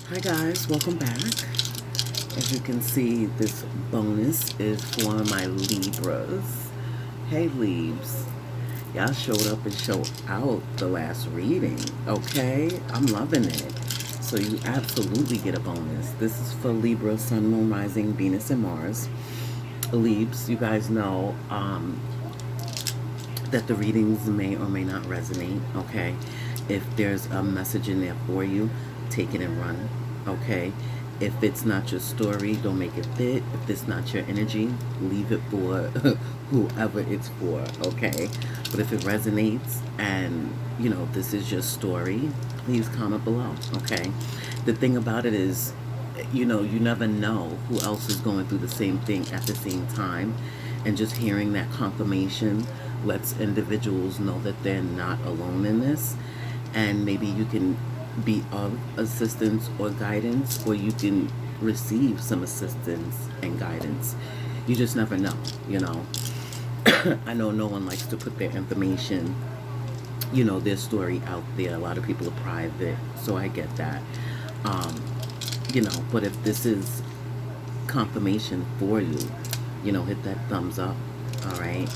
Hi guys, welcome back. As you can see, this bonus is for my Libras. Hey Libs, y'all showed up and showed out the last reading, okay? I'm loving it. So you absolutely get a bonus. This is for Libra, Sun, Moon, Rising, Venus, and Mars. Libs, you guys know that the readings may or may not resonate, okay? If there's a message in there for you, take it and run, okay? If it's not your story, don't make it fit. If it's not your energy, leave it for whoever it's for, okay? But if it resonates and, you know, this is your story, please comment below, okay? The thing about it is, you know, you never know who else is going through the same thing at the same time. And just hearing that confirmation lets individuals know that they're not alone in this. And maybe you can be of assistance or guidance, or you can receive some assistance and guidance. You just never know, you know. I know no one likes to put their information, you know, their story out there. A lot of people are private, so I get that. You know, but if this is confirmation for you, you know, hit that thumbs up, all right?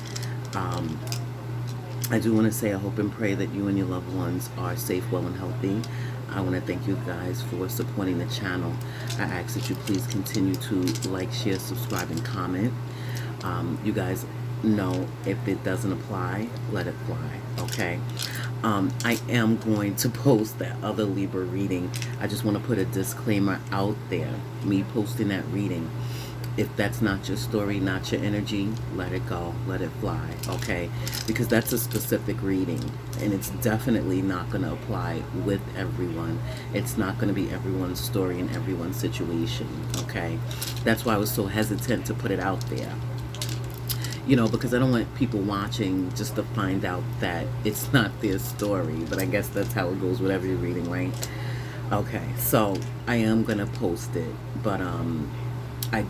I do want to say I hope and pray that you and your loved ones are safe, well, and healthy. I want to thank you guys for supporting the channel. I ask that you please continue to like, share, subscribe, and comment. You guys know if it doesn't apply, let it fly, okay? I am going to post that other Libra reading. I just want to put a disclaimer out there. Me posting that reading, if that's not your story, not your energy, let it go, let it fly, okay? Because that's a specific reading, and it's definitely not going to apply with everyone. It's not going to be everyone's story and everyone's situation, okay? That's why I was so hesitant to put it out there. You know, because I don't want people watching just to find out that it's not their story. But I guess that's how it goes with every reading, right? Okay, so I am going to post it, but I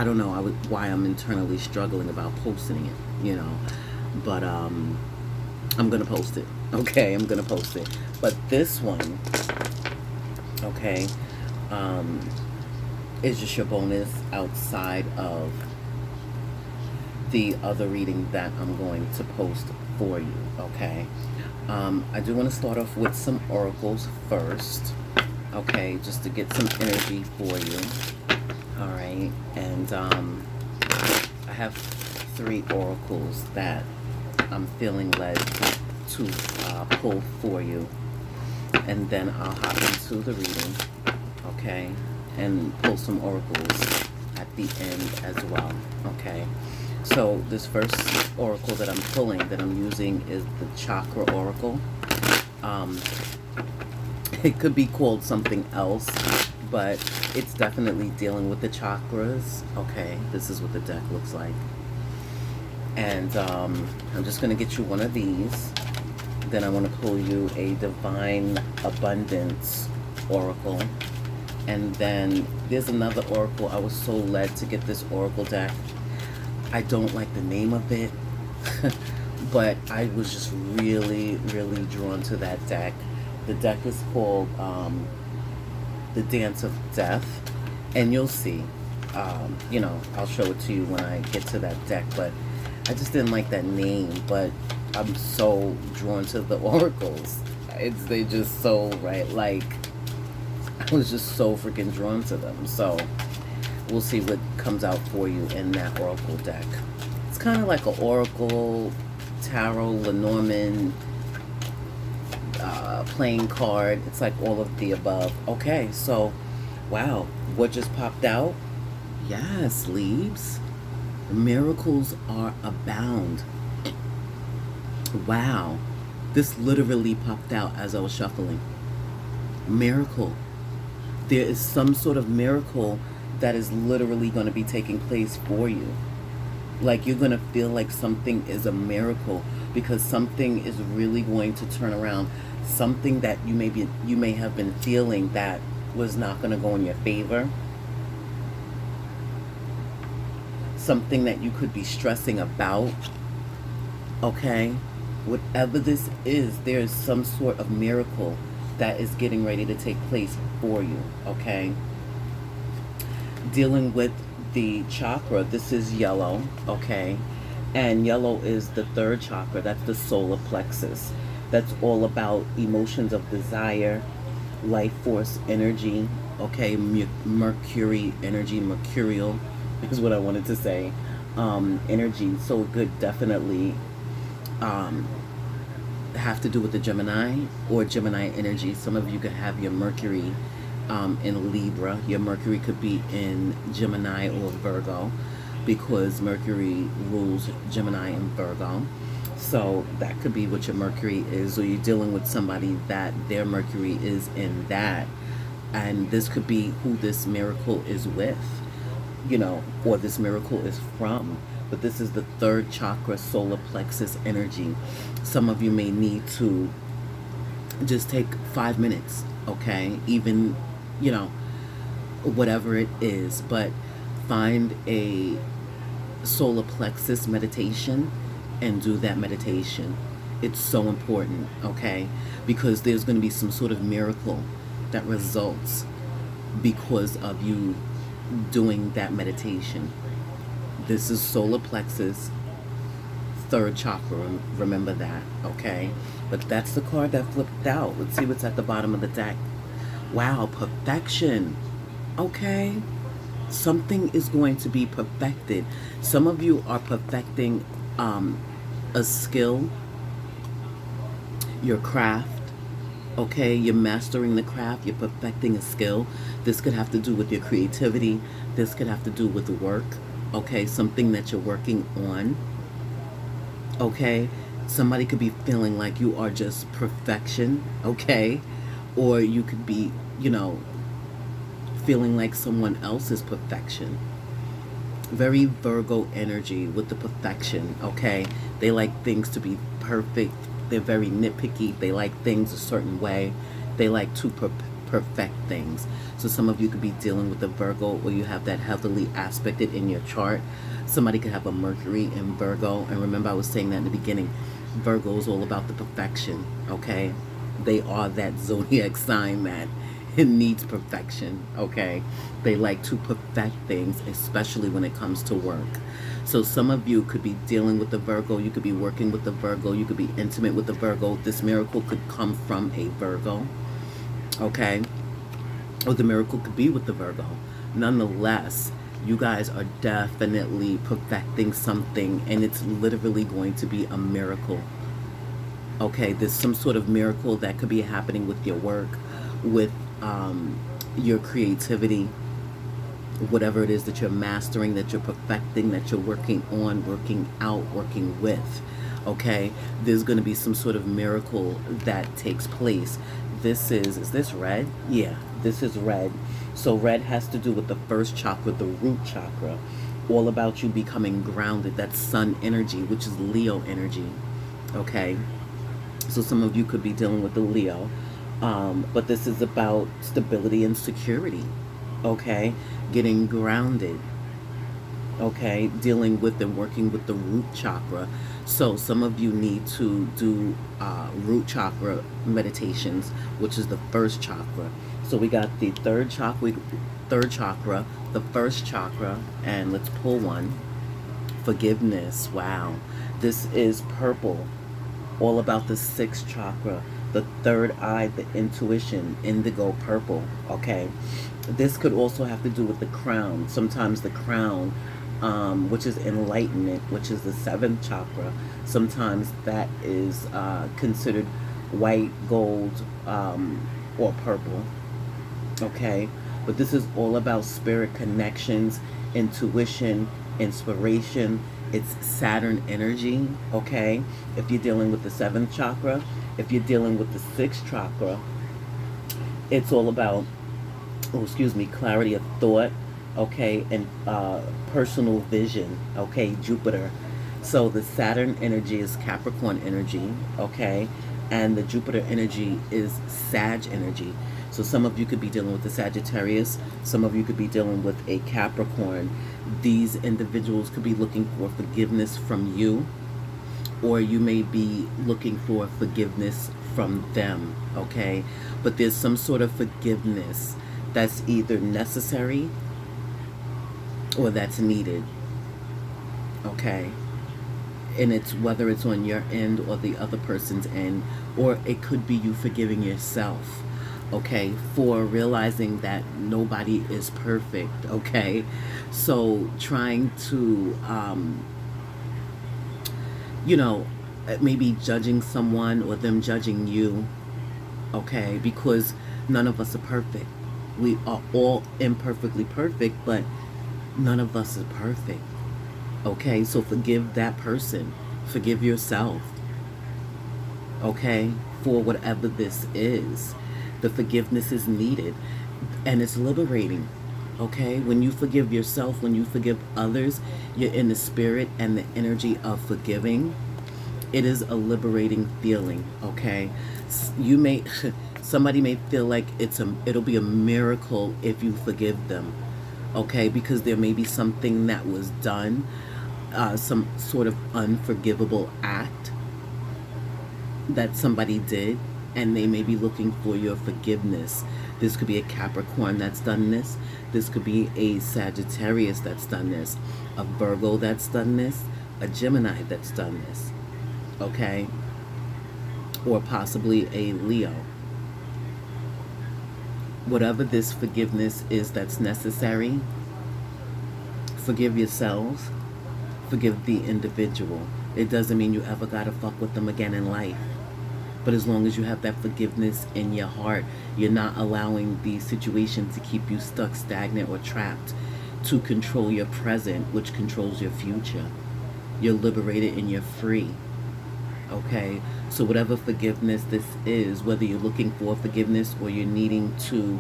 don't know why I'm internally struggling about posting it, you know. But I'm going to post it. Okay, I'm going to post it. But this one, okay, is just your bonus outside of the other reading that I'm going to post for you, okay? I do want to start off with some oracles first, okay, just to get some energy for you. All right, and I have 3 oracles that I'm feeling led to pull for you, and then I'll hop into the reading, okay, and pull some oracles at the end as well, okay. So this first oracle that I'm pulling, that I'm using, is the Chakra Oracle. It could be called something else, but it's definitely dealing with the chakras. Okay, this is what the deck looks like. And I'm just going to get you one of these. Then I want to pull you a Divine Abundance Oracle. And then there's another oracle. I was so led to get this oracle deck. I don't like the name of it, but I was just really, really drawn to that deck. The deck is called The Dance of Death, and you'll see, you know, I'll show it to you when I get to that deck, but I just didn't like that name, but I'm so drawn to the oracles. They just so, right, like, I was just so freaking drawn to them, so we'll see what comes out for you in that oracle deck. It's kind of like an oracle, tarot, Lenormand, playing card. It's like all of the above. Okay, so, wow, what just popped out? Yes, Leaves. Miracles are abound. Wow, this literally popped out as I was shuffling. Miracle. There is some sort of miracle that is literally going to be taking place for you. Like, you're going to feel like something is a miracle, because something is really going to turn around. Something that you may have been feeling that was not going to go in your favor. Something that you could be stressing about. Okay? Whatever this is, there is some sort of miracle that is getting ready to take place for you, okay? Dealing with the chakra, this is yellow, okay? And yellow is the third chakra. That's the solar plexus. That's all about emotions of desire, life force energy, okay? Mercury energy, mercurial is what I wanted to say. Energy. So it could definitely have to do with the Gemini or Gemini energy. Some of you could have your Mercury in Libra. Your Mercury could be in Gemini or Virgo, because Mercury rules Gemini and Virgo. So that could be what your Mercury is, or you're dealing with somebody that their Mercury is in that, and this could be who this miracle is with, you know, or this miracle is from. But this is the third chakra, solar plexus energy. Some of you may need to just take 5 minutes, okay? Even, you know, whatever it is, but find a solar plexus meditation and do that meditation. It's so important, okay? Because there's going to be some sort of miracle that results because of you doing that meditation. This is solar plexus, third chakra. Remember that, okay? But that's the card that flipped out. Let's see what's at the bottom of the deck. Wow, perfection. Okay. Something is going to be perfected. Some of you are perfecting a skill, your craft. Okay, you're mastering the craft. You're perfecting a skill. This could have to do with your creativity. This could have to do with work. Okay, something that you're working on. Okay, somebody could be feeling like you are just perfection. Okay, or you could be, you know, feeling like someone else's perfection. Very Virgo energy with the perfection, okay? They like things to be perfect. They're very nitpicky. They like things a certain way. They like to perfect things. So some of you could be dealing with a Virgo, or you have that heavily aspected in your chart. Somebody could have a Mercury in Virgo. And remember, I was saying that in the beginning. Virgo is all about the perfection, okay? They are that zodiac sign that it needs perfection, okay? They like to perfect things, especially when it comes to work. So some of you could be dealing with the Virgo. You could be working with the Virgo. You could be intimate with the Virgo. This miracle could come from a Virgo, okay? Or the miracle could be with the Virgo. Nonetheless, you guys are definitely perfecting something, and it's literally going to be a miracle, okay? There's some sort of miracle that could be happening with your work, with your creativity, whatever it is that you're mastering, that you're perfecting, that you're working on, working out, working with, okay? There's going to be some sort of miracle that takes place. This is this red? Yeah, this is red. So red has to do with the first chakra, the root chakra, all about you becoming grounded. That's sun energy, which is Leo energy, okay? So some of you could be dealing with the Leo. But this is about stability and security, okay? Getting grounded, okay? Dealing with and working with the root chakra. So some of you need to do root chakra meditations, which is the first chakra. So we got the third chakra, the first chakra, and let's pull one. Forgiveness. Wow. This is purple, all about the sixth chakra. The third eye, the intuition, indigo purple, okay? This could also have to do with the crown. Sometimes the crown, which is enlightenment, which is the seventh chakra, sometimes that is considered white, gold, or purple, okay? But this is all about spirit connections, intuition, inspiration. It's Saturn energy, okay? If you're dealing with the seventh chakra, if you're dealing with the sixth chakra, it's all about, clarity of thought, okay, and personal vision, okay, Jupiter. So the Saturn energy is Capricorn energy, okay, and the Jupiter energy is Sag energy. So some of you could be dealing with the Sagittarius, some of you could be dealing with a Capricorn. These individuals could be looking for forgiveness from you, or you may be looking for forgiveness from them, okay? But there's some sort of forgiveness that's either necessary or that's needed, okay? And it's whether it's on your end or the other person's end, or it could be you forgiving yourself, okay, for realizing that nobody is perfect, okay? So trying to, you know, maybe judging someone or them judging you, okay, because none of us are perfect. We are all imperfectly perfect, but none of us is perfect, okay? So forgive that person, forgive yourself, okay, for whatever this is. The forgiveness is needed, and it's liberating, okay? When you forgive yourself, when you forgive others, you're in the spirit and the energy of forgiving. It is a liberating feeling, okay? You may, somebody may feel like it'll be a miracle if you forgive them, okay? Because there may be something that was done, some sort of unforgivable act that somebody did, and they may be looking for your forgiveness. This could be a Capricorn that's done this. This could be a Sagittarius that's done this, a Virgo that's done this, a Gemini that's done this, okay? Or possibly a Leo. Whatever this forgiveness is that's necessary, forgive yourselves, forgive the individual. It doesn't mean you ever gotta fuck with them again in life. But as long as you have that forgiveness in your heart, you're not allowing the situation to keep you stuck, stagnant, or trapped to control your present, which controls your future. You're liberated and you're free. Okay? So whatever forgiveness this is, whether you're looking for forgiveness or you're needing to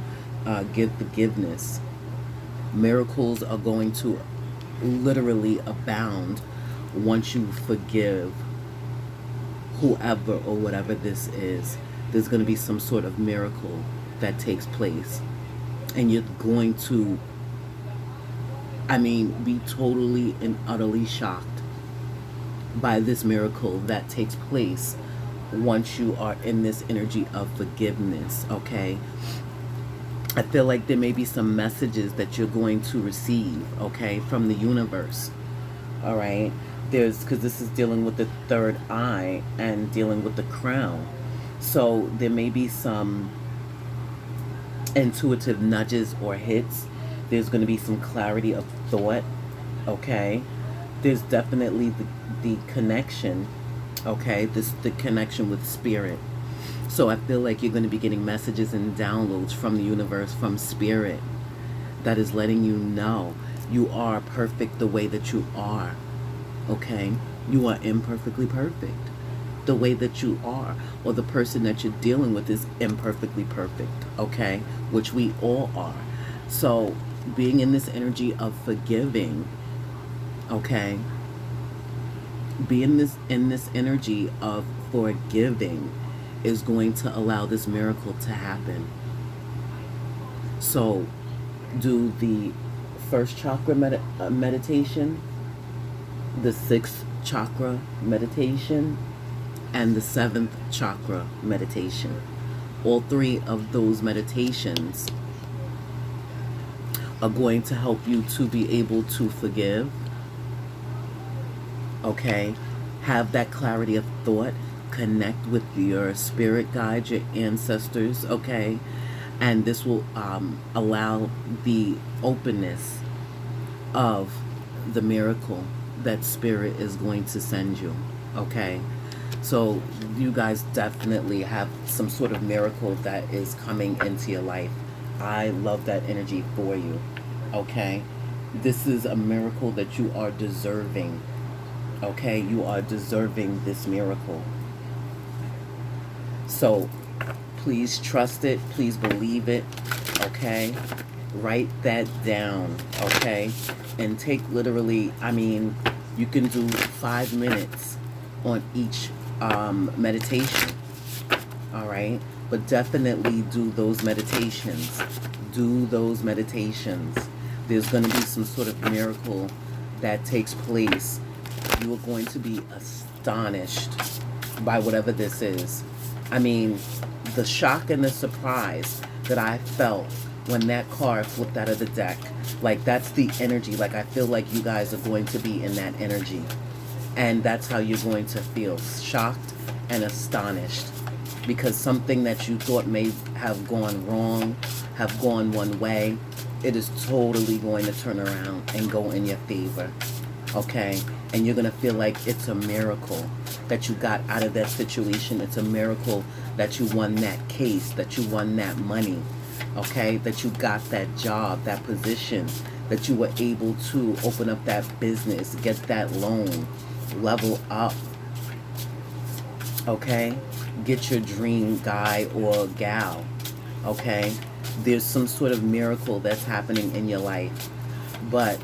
give forgiveness, miracles are going to literally abound once you forgive whoever or whatever this is. There's going to be some sort of miracle that takes place, and you're going to, be totally and utterly shocked by this miracle that takes place once you are in this energy of forgiveness, okay? I feel like there may be some messages that you're going to receive, okay, from the universe, all right? Because this is dealing with the third eye and dealing with the crown. So there may be some intuitive nudges or hits. There's going to be some clarity of thought, okay? There's definitely the connection, okay? The connection with spirit. So I feel like you're going to be getting messages and downloads from the universe, from spirit, that is letting you know you are perfect the way that you are. Okay, you are imperfectly perfect the way that you are, or the person that you're dealing with is imperfectly perfect, okay, which we all are. So being in this energy of forgiving, okay, being in this energy of forgiving is going to allow this miracle to happen. So do the first chakra meditation, the sixth chakra meditation, and the seventh chakra meditation. All three of those meditations are going to help you to be able to forgive, okay? Have that clarity of thought, connect with your spirit guides, your ancestors, okay? And this will allow the openness of the miracle that spirit is going to send you, okay? So you guys definitely have some sort of miracle that is coming into your life. I love that energy for you, okay? This is a miracle that you are deserving, okay? You are deserving this miracle. So please trust it, please believe it, okay? Write that down, okay? And take literally, you can do 5 minutes on each meditation, all right? But definitely do those meditations. Do those meditations. There's going to be some sort of miracle that takes place. You are going to be astonished by whatever this is. I mean, the shock and the surprise that I felt when that card flipped out of the deck, like that's the energy. Like I feel like you guys are going to be in that energy. And that's how you're going to feel, shocked and astonished. Because something that you thought may have gone wrong, have gone one way, it is totally going to turn around and go in your favor. Okay? And you're going to feel like it's a miracle that you got out of that situation. It's a miracle that you won that case, that you won that money. Okay? That you got that job, that position, that you were able to open up that business, get that loan, level up. Okay? Get your dream guy or gal. Okay? There's some sort of miracle that's happening in your life. But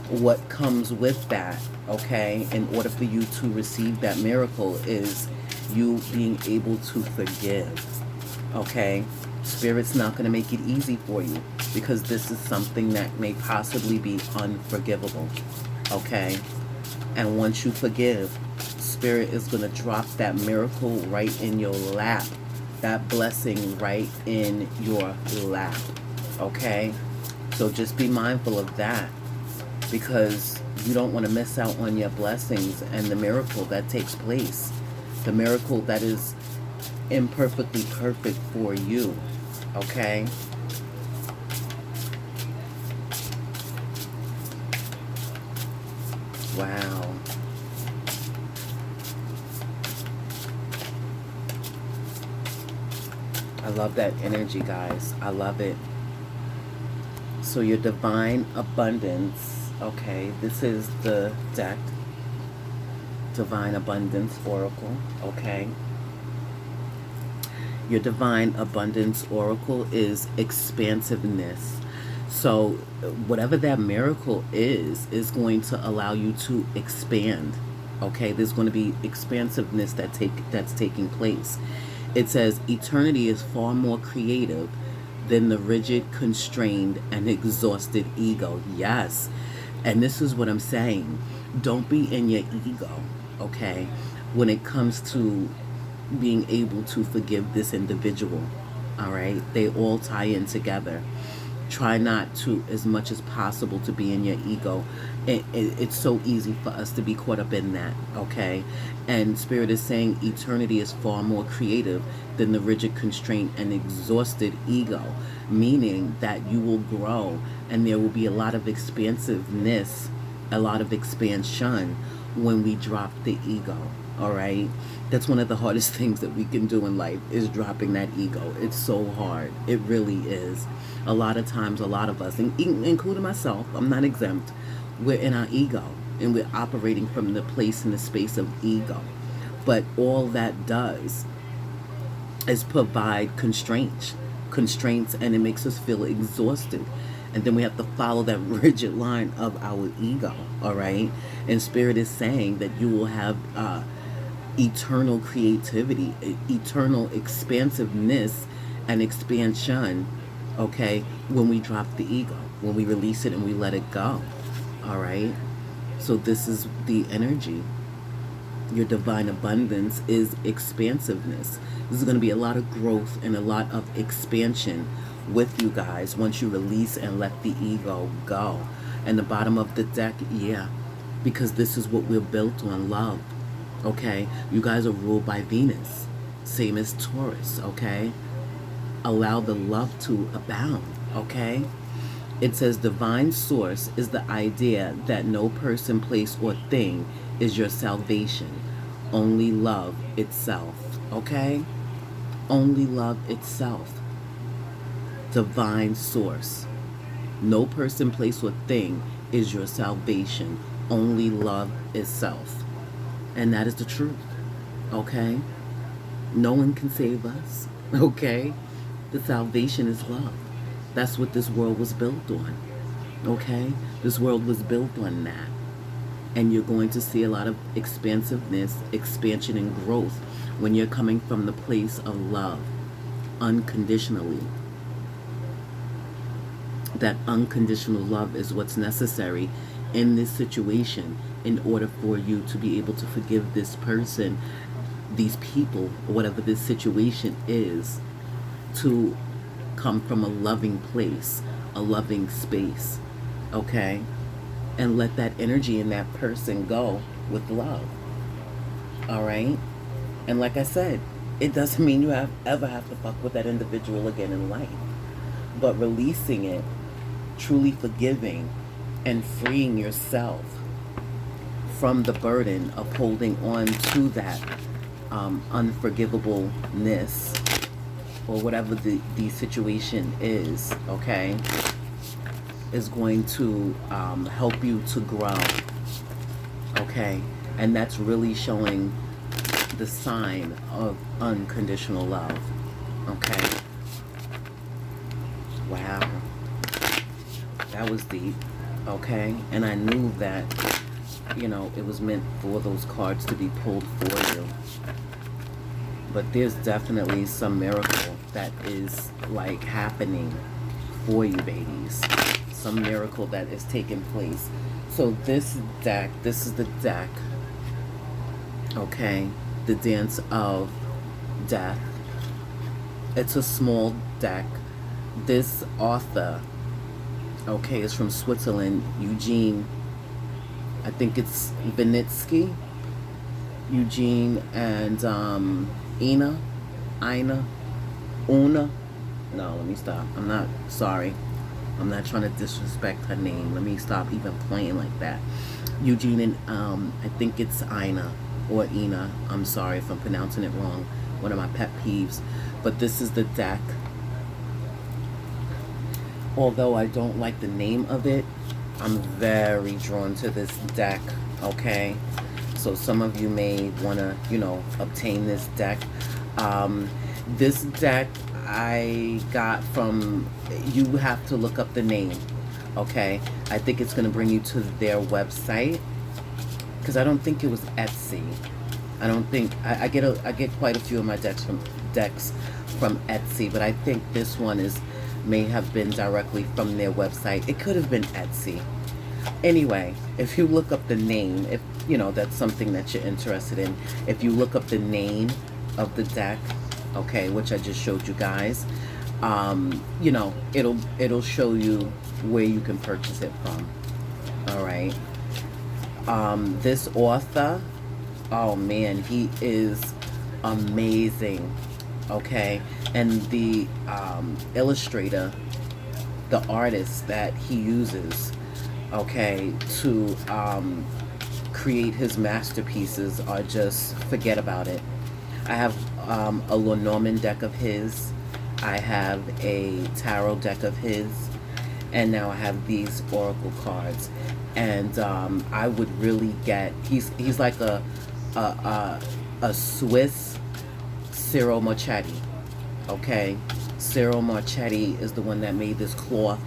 what comes with that, okay, in order for you to receive that miracle is you being able to forgive. Okay? Spirit's not going to make it easy for you because this is something that may possibly be unforgivable. Okay? And once you forgive, Spirit is going to drop that miracle right in your lap. That blessing right in your lap. Okay? So just be mindful of that, because you don't want to miss out on your blessings and the miracle that takes place. The miracle that is imperfectly perfect for you. Okay? Wow. I love that energy, guys. I love it. So your divine abundance. Okay, this is the deck. Divine Abundance Oracle. Okay. Your Divine Abundance Oracle is expansiveness. So whatever that miracle is going to allow you to expand. Okay, there's going to be expansiveness that's taking place. It says eternity is far more creative than the rigid, constrained, and exhausted ego. Yes. And this is what I'm saying. Don't be in your ego, okay, when it comes to being able to forgive this individual. All right? They all tie in together. Try not to, as much as possible, to be in your ego. It's so easy for us to be caught up in that, okay? And Spirit is saying eternity is far more creative than the rigid, constrained, and exhausted ego, meaning that you will grow and there will be a lot of expansiveness, a lot of expansion when we drop the ego, all right? That's one of the hardest things that we can do in life, is dropping that ego. It's so hard. It really is. A lot of times, a lot of us, including myself, I'm not exempt, we're in our ego and we're operating from the place and the space of ego. But all that does is provide constraints, and it makes us feel exhausted. And then we have to follow that rigid line of our ego, all right? And Spirit is saying that you will have eternal creativity, eternal expansiveness and expansion, okay, when we drop the ego, when we release it and we let it go, all right? So this is the energy. Your divine abundance is expansiveness. This is going to be a lot of growth and a lot of expansion with you guys once you release and let the ego go. And the bottom of the deck, yeah, because this is what we're built on, love. Okay, you guys are ruled by Venus, same as Taurus. Okay, allow the love to abound. Okay, it says divine source is the idea that no person, place, or thing is your salvation, only love itself. Okay, only love itself. Divine source, no person, place, or thing is your salvation, only love itself. And that is the truth, okay? No one can save us, okay? The salvation is love. That's what this world was built on, okay? This world was built on that. And you're going to see a lot of expansiveness, expansion, and growth when you're coming from the place of love, unconditionally. That unconditional love is what's necessary in this situation in order for you to be able to forgive this person these people, or whatever this situation is, to come from a loving place, a loving space, okay? And let that energy in that person go with love, all right? And like I said, it doesn't mean you ever have to fuck with that individual again in life. But releasing it, truly forgiving, and freeing yourself from the burden of holding on to that unforgivableness, or whatever the situation is, okay, is going to help you to grow, okay? And that's really showing the sign of unconditional love, okay? Wow. That was deep, okay? And I knew that, you know, it was meant for those cards to be pulled for you. But there's definitely some miracle that is, like, happening for you, babies. Some miracle that is taking place. So this deck, this is the deck, okay? The Dance of Death. It's a small deck. This author, okay, is from Switzerland, Eugene, I think it's Vinitsky, Eugene, and Una. No, let me stop. I'm not, sorry. I'm not trying to disrespect her name. Let me stop even playing like that. Eugene and I think it's Ina or Ina. I'm sorry if I'm pronouncing it wrong. One of my pet peeves. But this is the deck. Although I don't like the name of it, I'm very drawn to this deck, okay? So some of you may want to, you know, obtain this deck. This deck I got from, you have to look up the name, okay? I think it's going to bring you to their website, because I don't think it was Etsy. I don't think, I get quite a few of my decks from Etsy, but I think this one may have been directly from their website. It could have been Etsy. Anyway, if you look up the name, if you know that's something that you're interested in, if you look up the name of the deck, okay, which I just showed you guys, you know, it'll show you where you can purchase it from. All right. This author, oh man, he is amazing. Okay, and the illustrator, the artist that he uses, okay, to create his masterpieces are just, forget about it. I have a Lenormand deck of his, I have a tarot deck of his, and now I have these oracle cards. And I would really get, he's like a Swiss Ciro Marchetti, okay? Ciro Marchetti is the one that made this cloth.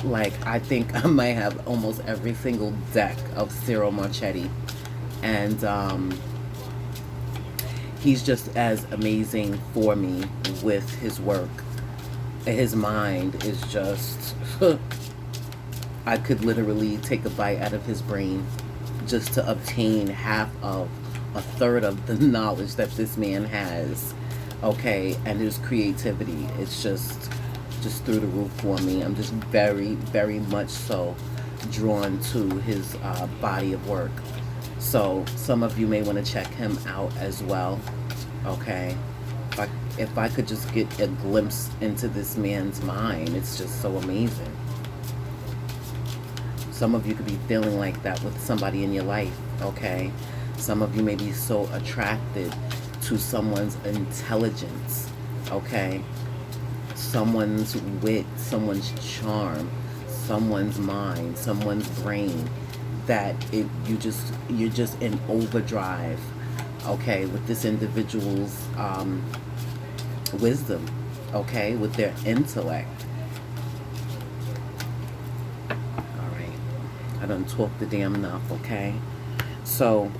Like, I think I might have almost every single deck of Ciro Marchetti. And he's just as amazing for me with his work. His mind is just, I could literally take a bite out of his brain just to obtain half of a third of the knowledge that this man has, okay? And his creativity, it's just through the roof for me. I'm just very, very much so drawn to his body of work. So some of you may want to check him out as well, okay? If I could just get a glimpse into this man's mind, it's just so amazing. Some of you could be feeling like that with somebody in your life, okay? Some of you may be so attracted to someone's intelligence, okay? Someone's wit, someone's charm, someone's mind, someone's brain, that you're just in overdrive, okay, with this individual's wisdom, okay, with their intellect. All right, I done talked the damn enough, okay? So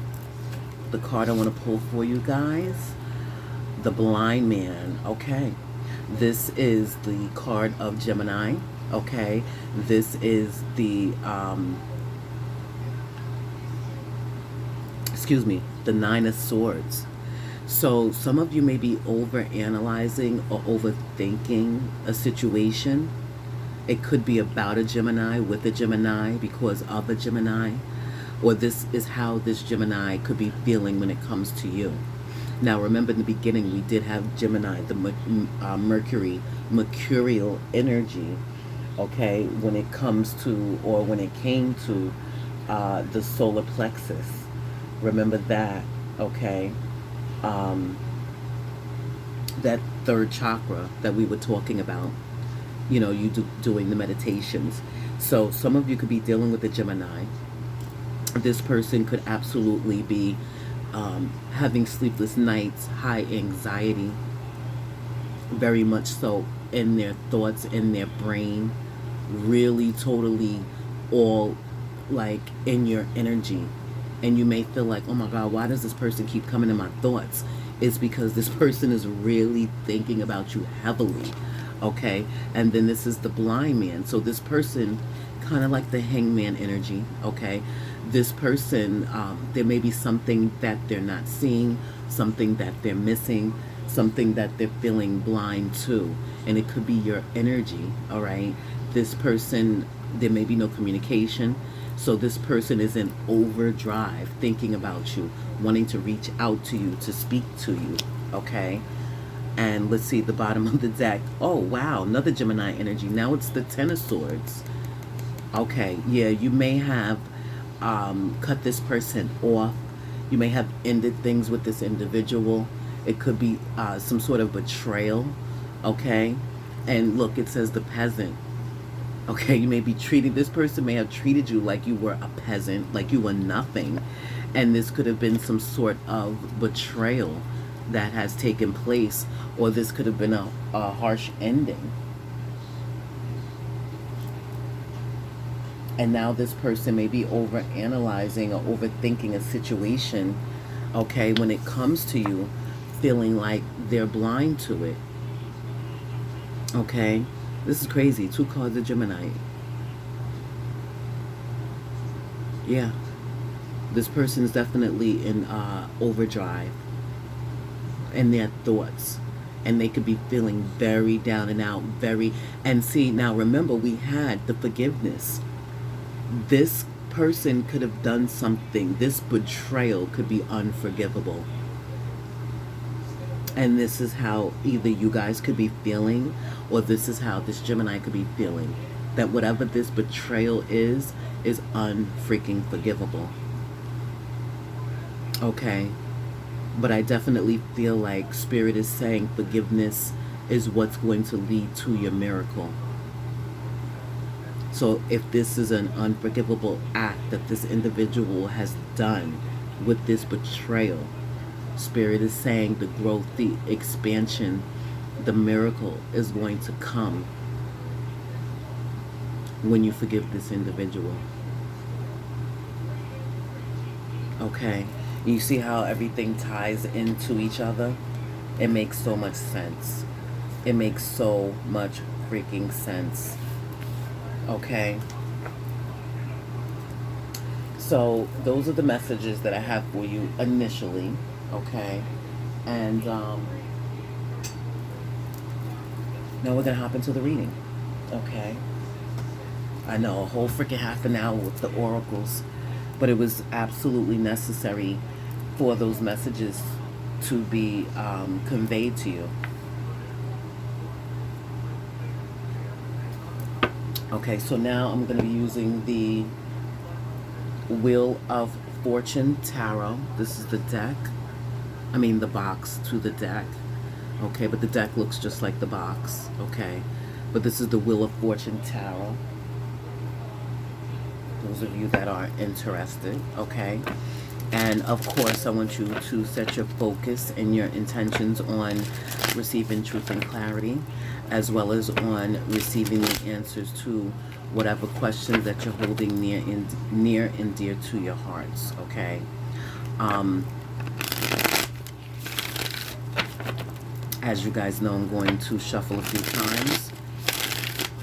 the card I want to pull for you guys, the Blind Man, okay? This is the card of Gemini, okay? This is the, the Nine of Swords. So some of you may be over analyzing or overthinking a situation. It could be about a Gemini, with a Gemini, because of a Gemini, or this is how this Gemini could be feeling when it comes to you. Now remember, in the beginning we did have Gemini, the mercurial energy, okay, when it comes to, or when it came to the solar plexus. Remember that, okay? That third chakra that we were talking about, you know, doing the meditations. So some of you could be dealing with a Gemini. This person could absolutely be having sleepless nights, high anxiety, very much so in their thoughts, in their brain, really totally all like in your energy. And you may feel like, oh my God, why does this person keep coming in my thoughts? It's because this person is really thinking about you heavily, okay? And then this is the blind man. So this person, kind of like the hangman energy, okay? This person, there may be something that they're not seeing, something that they're missing, something that they're feeling blind to. And it could be your energy, all right? This person, there may be no communication. So this person is in overdrive, thinking about you, wanting to reach out to you, to speak to you, okay? And let's see the bottom of the deck. Oh, wow, another Gemini energy. Now it's the Ten of Swords. Okay, yeah, you may have cut this person off. You may have ended things with this individual. It could be some sort of betrayal, okay? And look, it says the peasant. Okay, you may be treating, this person may have treated you like you were a peasant, like you were nothing. And this could have been some sort of betrayal that has taken place, or this could have been a harsh ending. And now this person may be over analyzing or overthinking a situation, okay, when it comes to you, feeling like they're blind to it. Okay, this is crazy. 2 cards of Gemini. Yeah, this person is definitely in overdrive in their thoughts, and they could be feeling very down and out, and see, now remember, we had the forgiveness. This person could have done something. This betrayal could be unforgivable. And this is how either you guys could be feeling, or this is how this Gemini could be feeling. That whatever this betrayal is unfreaking forgivable. Okay. But I definitely feel like Spirit is saying forgiveness is what's going to lead to your miracle. So if this is an unforgivable act that this individual has done with this betrayal, Spirit is saying the growth, the expansion, the miracle is going to come when you forgive this individual. Okay, you see how everything ties into each other? It makes so much sense. It makes so much freaking sense. Okay, so those are the messages that I have for you initially. Okay, and now we're gonna hop into the reading. Okay, I know, a whole freaking half an hour with the oracles, but it was absolutely necessary for those messages to be conveyed to you. Okay, so now I'm going to be using the Wheel of Fortune Tarot. This is the deck. I mean the box to the deck. Okay, but the deck looks just like the box. Okay, but this is the Wheel of Fortune Tarot. Those of you that are interested. Okay, and of course I want you to set your focus and your intentions on receiving truth and clarity, as well as on receiving the answers to whatever questions that you're holding near and dear to your hearts. Okay. As you guys know, I'm going to shuffle a few times,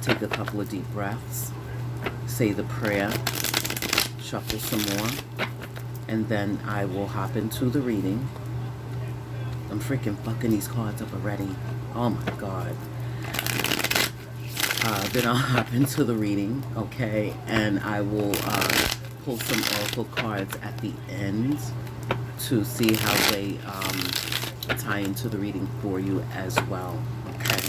take a couple of deep breaths, say the prayer, shuffle some more, and then I will hop into the reading. I'm freaking fucking these cards up already. Oh my God. Then I'll hop into the reading, okay? And I will pull some oracle cards at the end to see how they tie into the reading for you as well, okay?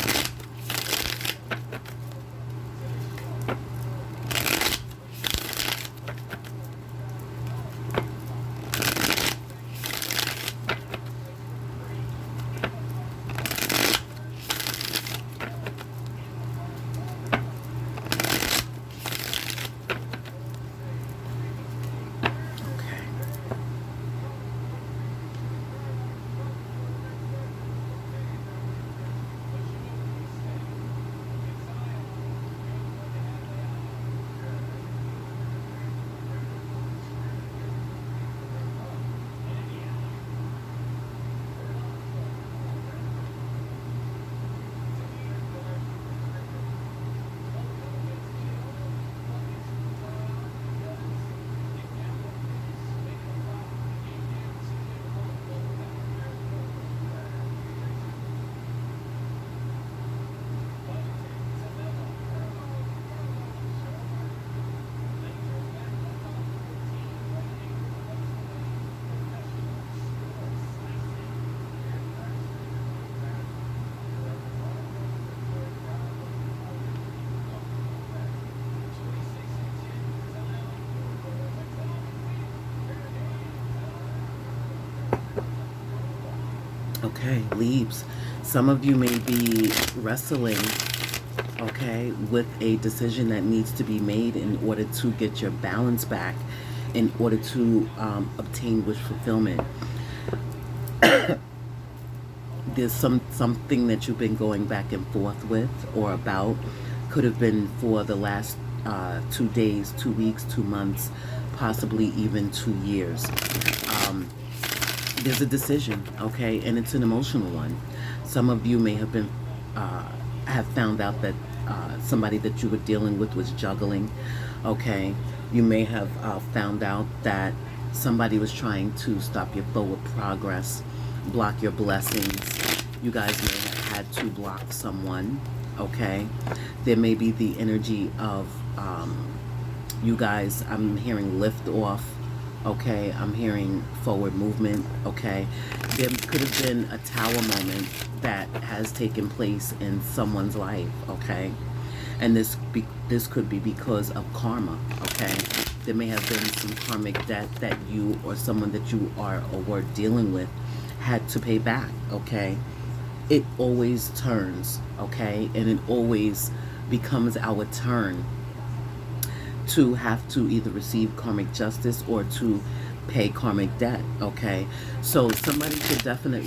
Okay, Leaves. Some of you may be wrestling, okay, with a decision that needs to be made in order to get your balance back, in order to obtain wish fulfillment. There's something that you've been going back and forth with or about. Could have been for the last 2 days, 2 weeks, 2 months, possibly even 2 years. There's a decision, okay, and it's an emotional one. Some of you may have been have found out that somebody that you were dealing with was juggling, okay. You may have found out that somebody was trying to stop your forward progress, block your blessings. You guys may have had to block someone, okay. There may be the energy of you guys, I'm hearing lift off, okay. I'm hearing forward movement, okay. There could have been a tower moment that has taken place in someone's life, okay. And this could be because of karma, okay. There may have been some karmic debt that you or someone that you are or were dealing with had to pay back, okay. It always turns, okay, and it always becomes our turn to have to either receive karmic justice or to pay karmic debt, okay. So somebody should definitely